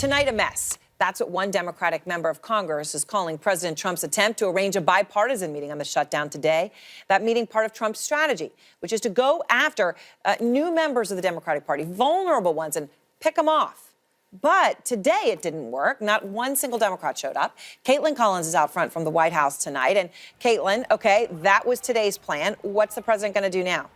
Tonight, a mess. That's what one Democratic member of Congress is calling President Trump's attempt to arrange a bipartisan meeting on the shutdown today. That meeting part of Trump's strategy, which is to go after new members of the Democratic Party, vulnerable ones, and pick them off. But today it didn't work. Not one single Democrat showed up. Caitlin Collins is out front from the White House tonight. And Caitlin, okay, that was today's plan. What's the president going to do now?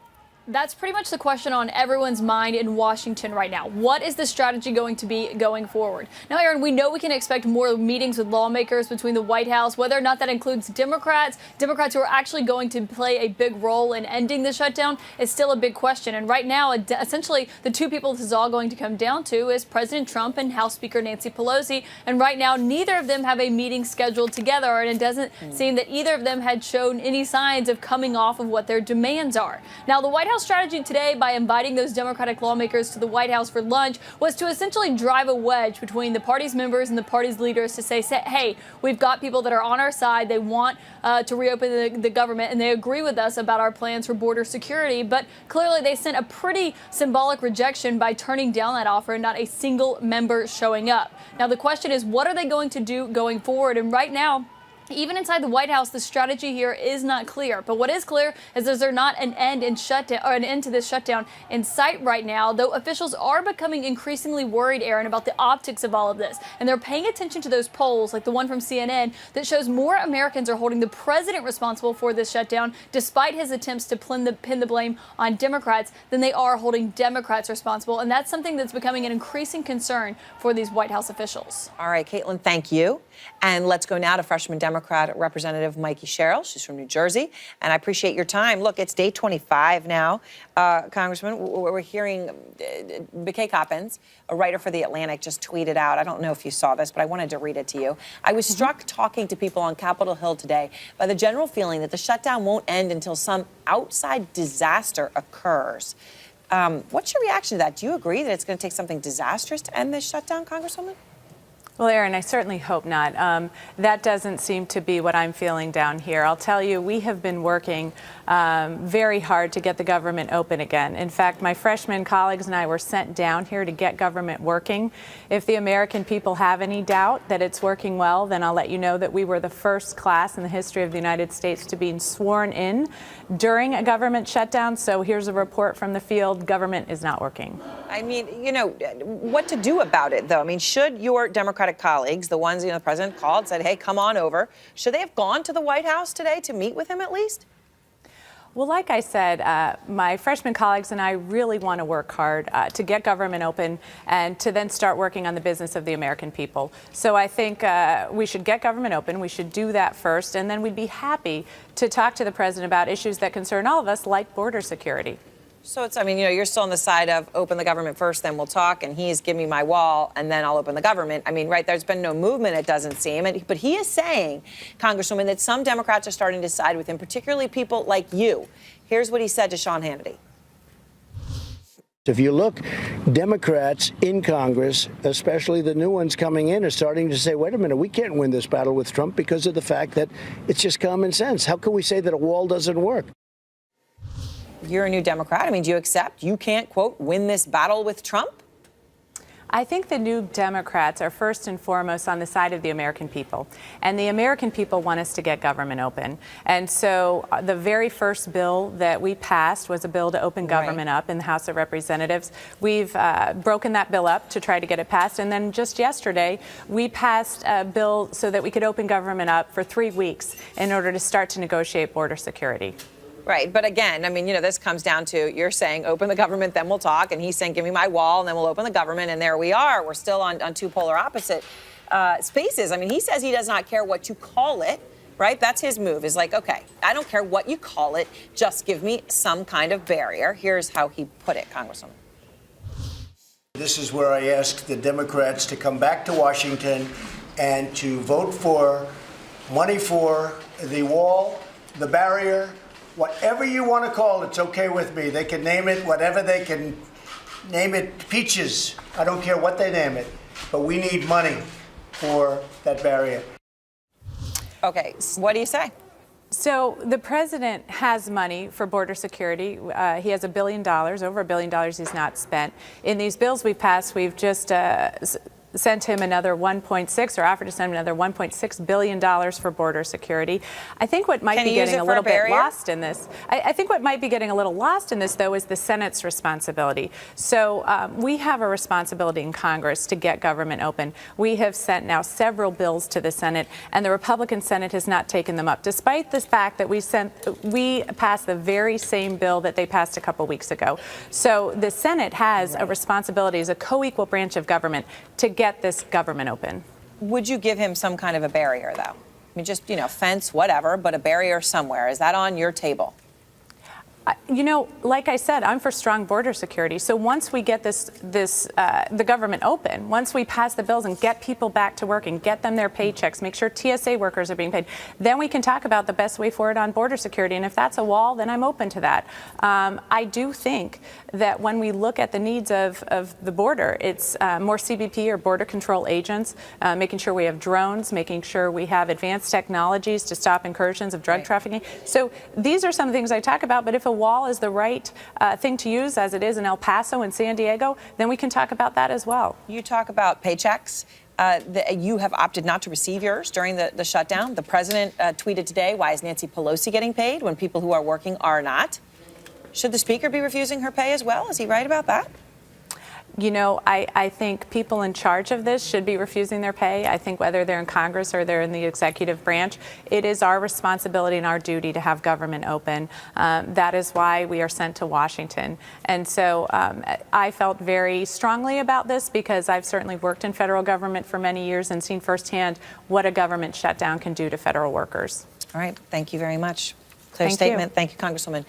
That's pretty much the question on everyone's mind in Washington right now. What is the strategy going to be going forward? Now, Aaron, we know we can expect more meetings with lawmakers between the White House, whether or not that includes Democrats who are actually going to play a big role in ending the shutdown is still a big question. And right now, essentially, the two people this is all going to come down to is President Trump and House Speaker Nancy Pelosi. And right now, neither of them have a meeting scheduled together, and it doesn't seem that either of them had shown any signs of coming off of what their demands are. Now, the White House strategy today, by inviting those Democratic lawmakers to the White House for lunch, was to essentially drive a wedge between the party's members and the party's leaders to say, hey, we've got people that are on our side. They want to reopen the government, and they agree with us about our plans for border security. But clearly, they sent a pretty symbolic rejection by turning down that offer and not a single member showing up. Now, the question is, what are they going to do going forward? And right now, even inside the White House, the strategy here is not clear. But what is clear is there's not an end to this shutdown in sight right now, though officials are becoming increasingly worried, Aaron, about the optics of all of this. And they're paying attention to those polls, like the one from CNN, that shows more Americans are holding the president responsible for this shutdown, despite his attempts to pin the blame on Democrats, than they are holding Democrats responsible. And that's something that's becoming an increasing concern for these White House officials. All right, Caitlin, thank you. And let's go now to freshman Democrat Representative Mikey Sherrill. She's from New Jersey, and I appreciate your time. Look, it's day 25 now. Congressman, we're hearing McKay Coppins, a writer for The Atlantic, just tweeted out. I don't know if you saw this, but I wanted to read it to you. I was struck talking to people on Capitol Hill today by the general feeling that the shutdown won't end until some outside disaster occurs. What's your reaction to that? Do you agree that it's going to take something disastrous to end this shutdown, Congresswoman? Well, Aaron, I certainly hope not. That doesn't seem to be what I'm feeling down here. I'll tell you, we have been working very hard to get the government open again. In fact, my freshman colleagues and I were sent down here to get government working. If the American people have any doubt that it's working well, then I'll let you know that we were the first class in the history of the United States to be sworn in during a government shutdown. So here's a report from the field. Government is not working. I mean, you know, what to do about it, though? I mean, should your Democratic colleagues, the ones, the president called, said, hey, come on over, should they have gone to the White House today to meet with him at least? Well, like I said, my freshman colleagues and I really want to work hard to get government open and to then start working on the business of the American people. So I think we should get government open. We should do that first, and then we'd be happy to talk to the president about issues that concern all of us, like border security. So it's, I mean, you're still on the side of open the government first, then we'll talk, and he's give me my wall, and then I'll open the government. I mean, right, there's been no movement, it doesn't seem. But he is saying, Congresswoman, that some Democrats are starting to side with him, particularly people like you. Here's what he said to Sean Hannity. If you look, Democrats in Congress, especially the new ones coming in, are starting to say, wait a minute, we can't win this battle with Trump because of the fact that it's just common sense. How can we say that a wall doesn't work? You're a new Democrat. I mean, do you accept you can't, quote, win this battle with Trump? I think the new Democrats are first and foremost on the side of the American people. And the American people want us to get government open. And so the very first bill that we passed was a bill to open government up in the House of Representatives. We've broken that bill up to try to get it passed. And then just yesterday, we passed a bill so that we could open government up for 3 weeks in order to start to negotiate border security. Right. But again, I mean, this comes down to you're saying open the government, then we'll talk. And he's saying, give me my wall, and then we'll open the government. And there we are. We're still on two polar opposite spaces. I mean, he says he does not care what you call it. Right. That's his move is like, OK, I don't care what you call it. Just give me some kind of barrier. Here's how he put it, Congresswoman. This is where I ask the Democrats to come back to Washington and to vote for money for the wall, the barrier. Whatever you want to call it, it's okay with me. They can name it whatever they can name it, peaches. I don't care what they name it. But we need money for that barrier. Okay, so what do you say? So the president has money for border security. He has $1 billion, over $1 billion he's not spent. In these bills we passed, we've just sent him another 1.6 or offered to send him another $1.6 billion for border security. I think what might be getting a little bit lost in this, I think what might be getting a little lost in this, though, is the Senate's responsibility. So we have a responsibility in Congress to get government open. We have sent now several bills to the Senate, and the Republican Senate has not taken them up, despite the fact that we passed the very same bill that they passed a couple weeks ago. So the Senate has a responsibility as a co-equal branch of government to get this government open. Would you give him some kind of a barrier, though? I mean, just, fence, whatever, but a barrier somewhere. Is that on your table? Like I said, I'm for strong border security. So once we get the government open, once we pass the bills and get people back to work and get them their paychecks, make sure TSA workers are being paid, then we can talk about the best way forward on border security. And if that's a wall, then I'm open to that. I do think that when we look at the needs of the border, it's more CBP or border control agents, making sure we have drones, making sure we have advanced technologies to stop incursions of drug trafficking. So these are some things I talk about, but if a wall is the right thing to use, as it is in El Paso and San Diego, then we can talk about that as well. You talk about paychecks. You have opted not to receive yours during the shutdown. The president tweeted today, why is Nancy Pelosi getting paid when people who are working are not? Should the speaker be refusing her pay as well? Is he right about that? I think people in charge of this should be refusing their pay. I think whether they're in Congress or they're in the executive branch, it is our responsibility and our duty to have government open. That is why we are sent to Washington. And so I felt very strongly about this because I've certainly worked in federal government for many years and seen firsthand what a government shutdown can do to federal workers. All right. Thank you very much. Clear Thank statement. you. Thank you, Congresswoman.